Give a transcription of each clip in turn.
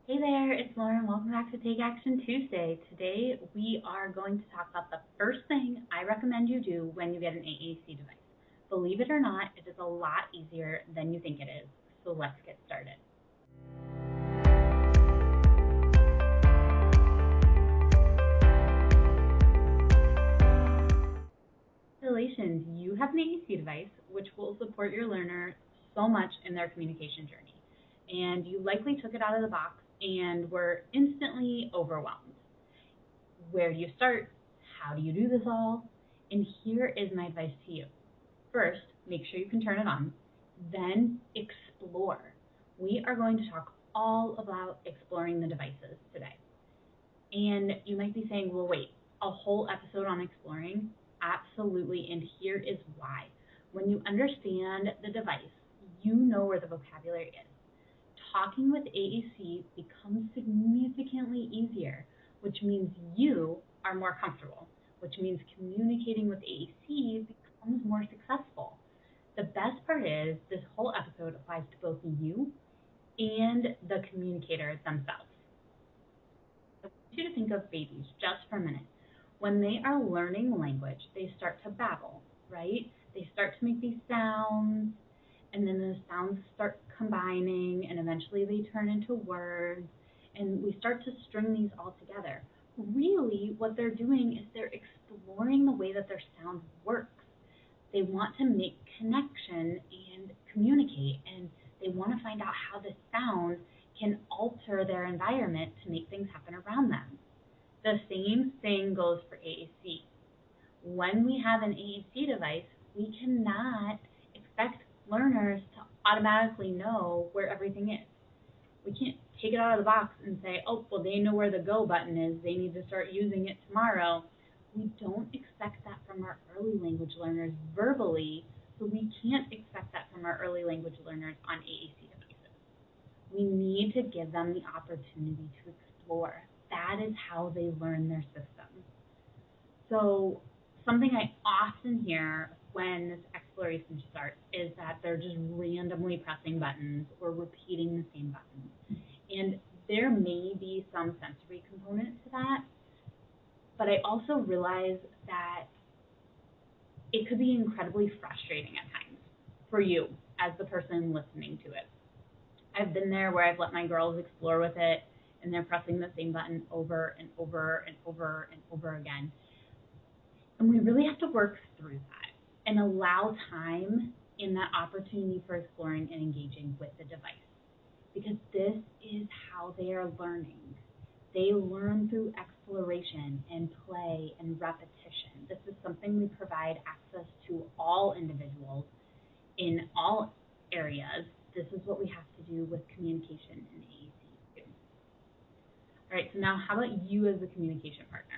Hey there, it's Lauren. Welcome back to Take Action Tuesday. Today we are going to talk about the first thing I recommend you do when you get an AAC device. Believe it or not, it is a lot easier than you think it is. So let's get started. Congratulations, you have an AAC device which will support your learner so much in their communication journey. And you likely took it out of the box and were instantly overwhelmed. Where do you start? How do you do this all? And here is my advice to you. First, make sure you can turn it on. Then explore. We are going to talk all about exploring the devices today. And you might be saying, well, wait, a whole episode on exploring? Absolutely, and here is why. When you understand the device, you know where the vocabulary is. Talking with AAC becomes significantly easier, which means you are more comfortable, which means communicating with AAC becomes more successful. The best part is this whole episode applies to both you and the communicator themselves. I want you to think of babies just for a minute. When they are learning language, they start to babble, right? They start to make these sounds, and then the sounds start combining, and eventually they turn into words, and we start to string these all together. Really, what they're doing is they're exploring the way that their sound works. They want to make connection and communicate, and they want to find out how the sound can alter their environment to make things happen around them. The same thing goes for AAC. When we have an AAC device, we cannot expect learners to automatically know where everything is. We can't take it out of the box and say, oh, well, they know where the go button is. They need to start using it tomorrow. We don't expect that from our early language learners verbally, so we can't expect that from our early language learners on AAC devices. We need to give them the opportunity to explore. That is how they learn their systems. So something I often hear when this exploration starts is that they're just randomly pressing buttons or repeating the same buttons. And there may be some sensory component to that, but I also realize that it could be incredibly frustrating at times for you as the person listening to it. I've been there where I've let my girls explore with it, and they're pressing the same button over and over and over and over again. And we really have to work through that and allow time in that opportunity for exploring and engaging with the device. Because this is how they are learning. They learn through exploration and play and repetition. This is something we provide access to all individuals in all areas. This is what we have to do with communication in AAC too. All right, so now how about you as the communication partner?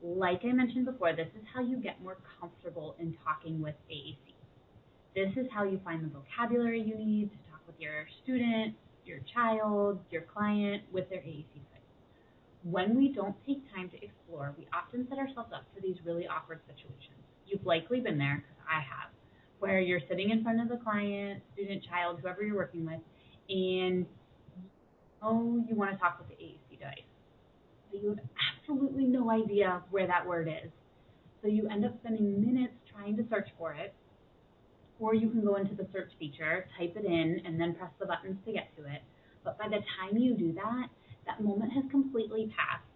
Like I mentioned before, this is how you get more comfortable in talking with AAC. This is how you find the vocabulary you need to talk with your student, your child, your client with their AAC device. When we don't take time to explore, we often set ourselves up for these really awkward situations. You've likely been there, because I have, where you're sitting in front of the client, student, child, whoever you're working with, and you want to talk with the AAC device. But you have absolutely no idea where that word is. So you end up spending minutes trying to search for it, or you can go into the search feature, type it in, and then press the buttons to get to it. But by the time you do that, that moment has completely passed.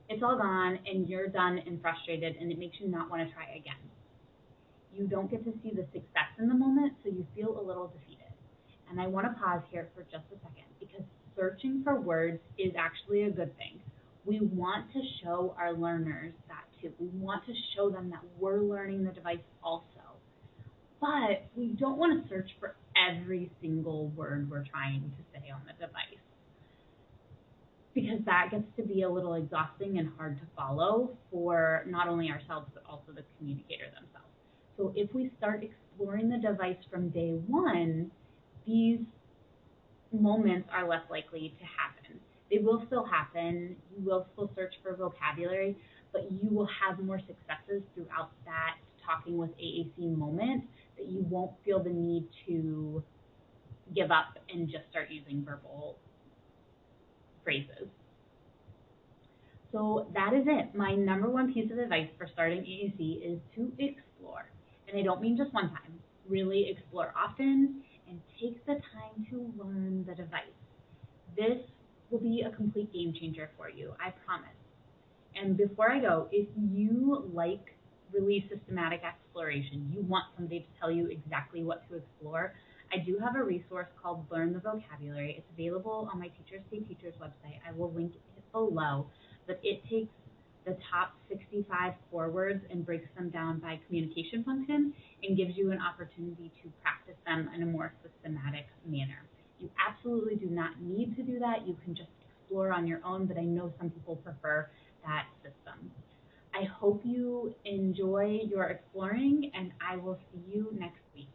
It's all gone, and you're done and frustrated, and it makes you not want to try again. You don't get to see the success in the moment, so you feel a little defeated. And I want to pause here for just a second, because searching for words is actually a good thing. We want to show our learners that too. We want to show them that we're learning the device also. But we don't want to search for every single word we're trying to say on the device, because that gets to be a little exhausting and hard to follow for not only ourselves, but also the communicator themselves. So if we start exploring the device from day one, these moments are less likely to happen. They will still happen. You will still search for vocabulary, but you will have more successes throughout that talking with AAC moment, that you won't feel the need to give up and just start using verbal phrases. So that is it. My number one piece of advice for starting AAC is to explore. And I don't mean just one time. Really explore often and take the time to learn the device. This will be a complete game changer for you, I promise. And before I go, if you like really systematic exploration, you want somebody to tell you exactly what to explore, I do have a resource called Learn the Vocabulary. It's available on my Teachers Stay Teachers website. I will link it below, but it takes the top 65 core words and breaks them down by communication function and gives you an opportunity to practice them in a more systematic manner. You absolutely do not need to do that. You can just explore on your own, but I know some people prefer that system. I hope you enjoy your exploring, and I will see you next week.